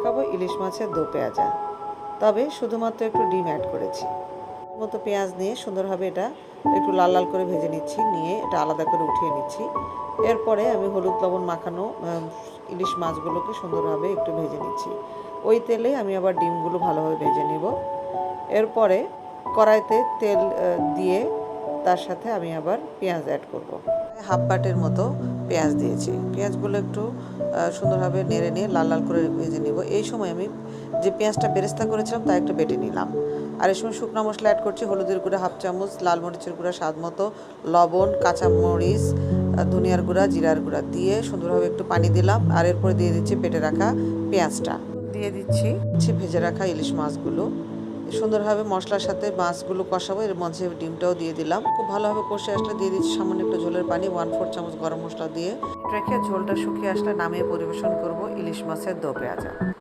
দেখাবো ইলিশ মাছের দো পেঁয়াজা, তবে শুধুমাত্র একটু ডিম অ্যাড করেছি। মতো পেঁয়াজ নিয়ে সুন্দরভাবে এটা একটু লাল লাল করে ভেজে নিচ্ছি, নিয়ে এটা আলাদা করে উঠিয়ে নিচ্ছি। এরপরে আমি হলুদ লবণ মাখানো ইলিশ মাছগুলোকে সুন্দরভাবে একটু ভেজে নিচ্ছি। ওই তেলে আমি আবার ডিমগুলো ভালোভাবে ভেজে নিব। এরপরে কড়াইতে তেল দিয়ে তার সাথে আমি আবার পেঁয়াজ অ্যাড করব। হাফ বাটের মতো পেঁয়াজ দিয়েছি। পেঁয়াজগুলো একটু সুন্দরভাবে নেড়ে নিয়ে লাল লাল করে ভেজে নিব। এই সময় আমি যে পেঁয়াজটা বেরেস্তা করেছিলাম তা একটু বেটে নিলাম। আর এই সময় শুকনো মশলা অ্যাড করছি, হলুদের গুঁড়া হাফ চামচ, লাল মরিচের গুঁড়া স্বাদ মতো, লবণ, কাঁচামরিচ, ধনিয়ার গুঁড়া, জিরার গুঁড়া দিয়ে সুন্দরভাবে একটু পানি দিলাম। আর এরপরে দিয়ে দিচ্ছি বেটে রাখা পেঁয়াজটা, দিয়ে দিচ্ছি ভেজে রাখা ইলিশ মাছগুলো। সুন্দরভাবে মশলার সাথে মাছগুলো কষাবো, এর মাঝে ডিমটাও দিয়ে দিলাম। খুব ভালোভাবে কষে আসলে দিয়ে দিচ্ছি সামান্য একটু ঝোলের পানি, 1/4 চামচ গরম মশলা দিয়ে রেখে ঝোলটা শুকিয়ে আসলে নামিয়ে পরিবেশন করব ইলিশ মাছের দো পেঁয়াজা।